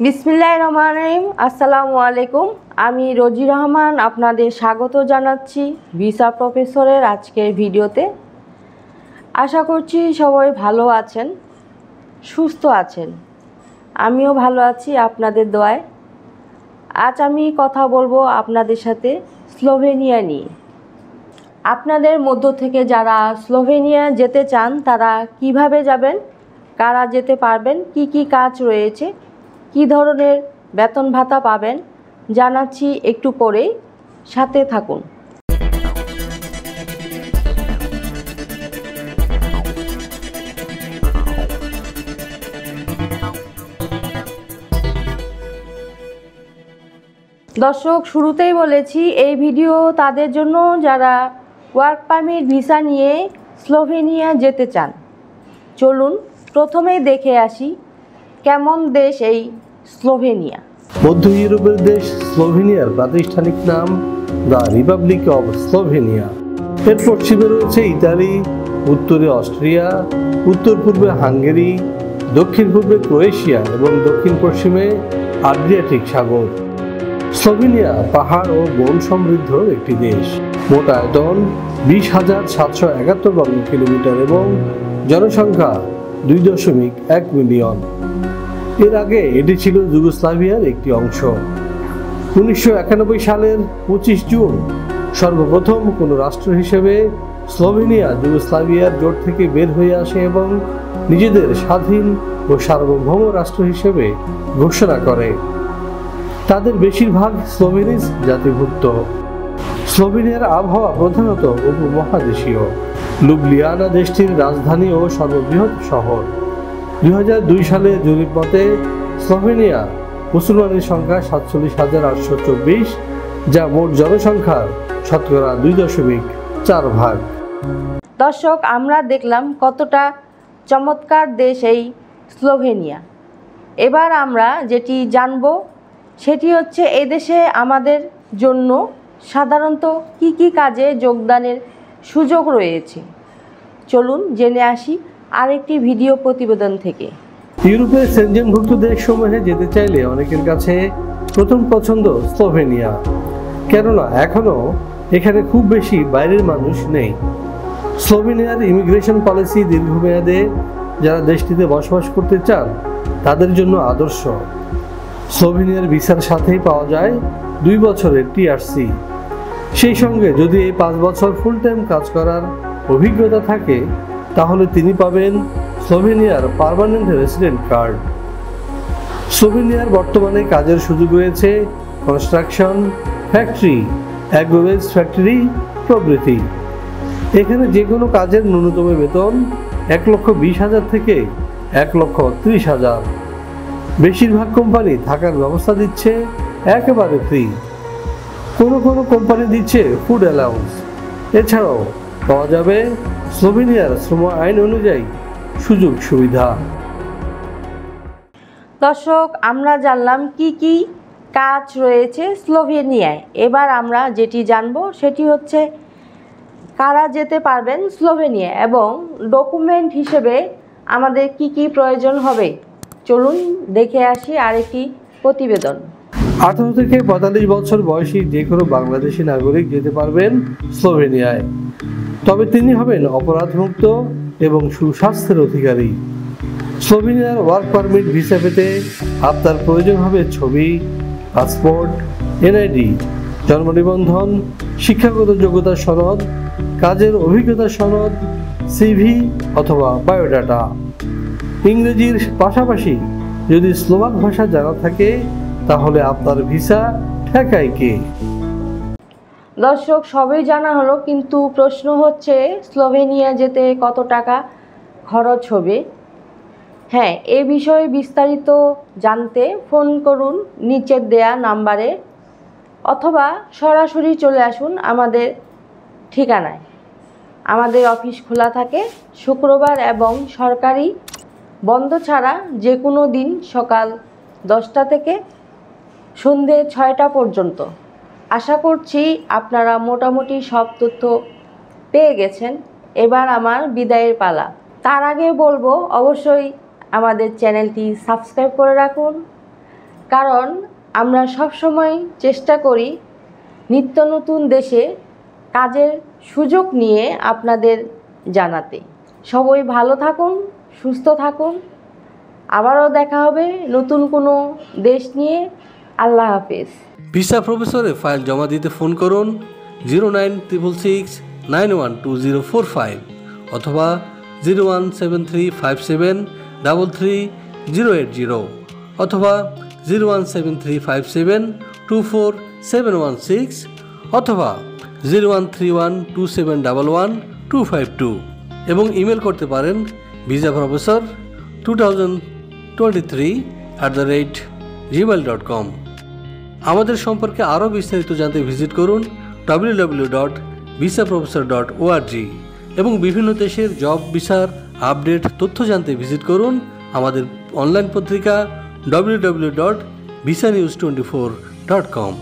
বিসমিল্লাহির রহমানির রহিম। আসসালামু আলাইকুম। আমি রোজি রহমান আপনাদের স্বাগত জানাচ্ছি ভিসা প্রফেসরের আজকের ভিডিওতে। আশা করছি সবাই ভালো আছেন, সুস্থ আছেন। আমিও ভালো আছি আপনাদের দোয়ায়। আজ আমি কথা বলবো আপনাদের সাথে স্লোভেনিয়া নিয়ে। আপনাদের মধ্য থেকে যারা স্লোভেনিয়া যেতে চান তারা কিভাবে যাবেন, কারা যেতে পারবেন, কি কি কাজ রয়েছে, কী ধরনের বেতন ভাতা পাবেন জানাচ্ছি একটু পরেই, সাথে থাকুন। দর্শক, শুরুতেই বলেছি এই ভিডিও তাদের জন্য যারা ওয়ার্ক পারমিট ভিসা নিয়ে স্লোভেনিয়া যেতে চান। চলুন প্রথমেই দেখে আসি কেমন দেশ এই স্লোভেনিয়া। মধ্য ইউরোপের দেশ স্লোভেনিয়ার প্রাতিষ্ঠানিক নাম দ্য রিপাবলিক অব স্লোভেনিয়া। এর পশ্চিমে রয়েছে ইতালি, উত্তরে অস্ট্রিয়া, উত্তর পূর্বে হাঙ্গেরি, দক্ষিণ পূর্বে ক্রোয়েশিয়া এবং দক্ষিণ পশ্চিমে আড্রিয়াটিক সাগর। স্লোভেনিয়া পাহাড় ও বন সমৃদ্ধ একটি দেশ। মোট আয়তন 20,771 বর্গ কিলোমিটার এবং জনসংখ্যা 2.1 মিলিয়ন। এর আগে এটি ছিল যুগোস্লাভিয়ার একটি অংশ। 1991 সালের 25 জুন সর্বপ্রথম কোনো রাষ্ট্র হিসেবে স্লোভেনিয়া যুগোস্লাভিয়ার জোট থেকে বের হয়ে আসে এবং নিজেদের স্বাধীন ও সার্বভৌম রাষ্ট্র হিসেবে ঘোষণা করে। তাদের বেশিরভাগ স্লোভেনিজ জাতিভুক্ত। স্লোভেনিয়ার আবহাওয়া প্রধানত উপমহাদেশীয়। লুবলিয়ানা দেশটির রাজধানী ও সর্ববৃহৎ শহর। 2002 সালে জরিপ মতে স্লোভেনিয়া মুসলমানের সংখ্যা 47,824, যা মোট জনসংখ্যার শতকরা 2.4 ভাগ। দর্শক, আমরা দেখলাম কতটা চমৎকার দেশ এই স্লোভেনিয়া। এবার আমরা যেটি জানব সেটি হচ্ছে এই দেশে আমাদের জন্য সাধারণত কি কি কাজে যোগদানের সুযোগ রয়েছে। চলুন জেনে আসি আরেকটি ভিডিও প্রতিবেদন থেকে। ইউরোপের সেনজেনভুক্ত দেশসমূহে যেতে চাইলে অনেকের কাছে প্রথম পছন্দ স্লোভেনিয়া, কেননা এখনও এখানে খুব বেশি বাইরের মানুষ নেই। স্লোভেনিয়ার ইমিগ্রেশন পলিসি দীর্ঘমেয়াদে যারা দেশটিতে বসবাস করতে চান তাদের জন্য আদর্শ। স্লোভেনিয়ার ভিসার সাথেই পাওয়া যায় 2 বছরের টিআরসি। সেই সঙ্গে যদি এই 5 বছর ফুল টাইম কাজ করার অভিজ্ঞতা থাকে তাহলে তিনি পাবেন স্লোভেনিয়ার পার্মানেন্ট রেসিডেন্ট কার্ড। স্লোভেনিয়ার বর্তমানে কাজের সুযোগ রয়েছে কনস্ট্রাকশন, ফ্যাক্টরি, অ্যাগ্রোওয়েজ ফ্যাক্টরি প্রভৃতি। এখানে যে কোনো কাজের ন্যূনতম বেতন 1,20,000 থেকে 1,30,000। বেশিরভাগ কোম্পানি থাকার ব্যবস্থা দিচ্ছে একেবারে ফ্রি। কোনো কোম্পানি দিচ্ছে ফুড অ্যালাউন্স। এছাড়াও পাওয়া যাবে স্লোভেনিয়ার শ্রম আইন অনুযায়ী সুযোগ সুবিধা। দর্শক, আমরা জানলাম কি কি কাজ রয়েছে স্লোভেনিয়ায়। এবার আমরা যেটি জানব সেটি হচ্ছে কারা যেতে পারবেন স্লোভেনিয়া এবং ডকুমেন্ট হিসেবে আমাদের কি কি প্রয়োজন হবে। চলুন দেখে আসি আরেকটি প্রতিবেদন। 18 থেকে 45 বছর বয়সী যে কোনো বাংলাদেশি নাগরিক যেতে পারবেন স্লোভেনিয়ায়, তবে তিনি হবেন অপরাধমুক্ত এবং সুস্বাস্থ্যের অধিকারী। স্লোভেনিয়ার ওয়ার্ক পারমিট ভিসা পেতে আপনার প্রয়োজন হবে ছবি, পাসপোর্ট, এনআইডি, জন্ম নিবন্ধন, শিক্ষাগত যোগ্যতার সনদ, কাজের অভিজ্ঞতার সনদ, সিভি অথবা বায়োডাটা। ইংরেজির পাশাপাশি যদি স্লোভাক ভাষা জানা থাকে তাহলে আপনার ভিসা ঠেকায় কে? দর্শক, সবই জানা হলো, কিন্তু প্রশ্ন হচ্ছে স্লোভেনিয়া যেতে কত টাকা খরচ হবে। হ্যাঁ, এ বিষয়ে বিস্তারিত জানতে ফোন করুন নিচের দেয়া নাম্বারে অথবা সরাসরি চলে আসুন আমাদের ঠিকানায়। আমাদের অফিস খোলা থাকে শুক্রবার এবং সরকারি বন্ধ ছাড়া যে কোনো দিন সকাল 10টা থেকে সন্ধে 6টা পর্যন্ত। আশা করছি আপনারা মোটামুটি সব তথ্য পেয়ে গেছেন। এবার আমার বিদায়ের পালা। তার আগে বলবো অবশ্যই আমাদের চ্যানেলটি সাবস্ক্রাইব করে রাখুন কারণ আমরা সবসময় চেষ্টা করি নিত্য নতুন দেশে কাজের সুযোগ নিয়ে আপনাদের জানাতে। সবাই ভালো থাকুন, সুস্থ থাকুন, আবারও দেখা হবে নতুন কোনো দেশ নিয়ে। আল্লাহ হাফেজ। ভিসা প্রফেসরে ফাইল জমা দিতে ফোন করুন 09666912045 অথবা 01735733080 অথবা 01735724716 অথবা 013127112252 এবং ইমেল করতে পারেন visaprofessor2023@gmail.com। আমাদের সম্পর্কে আরও বিস্তারিত জানতে ভিজিট করুন www.visaprofessor.org এবং বিভিন্ন দেশের জব ভিসার আপডেট তথ্য জানতে ভিজিট করুন আমাদের অনলাইন পত্রিকা www.visanews24.com।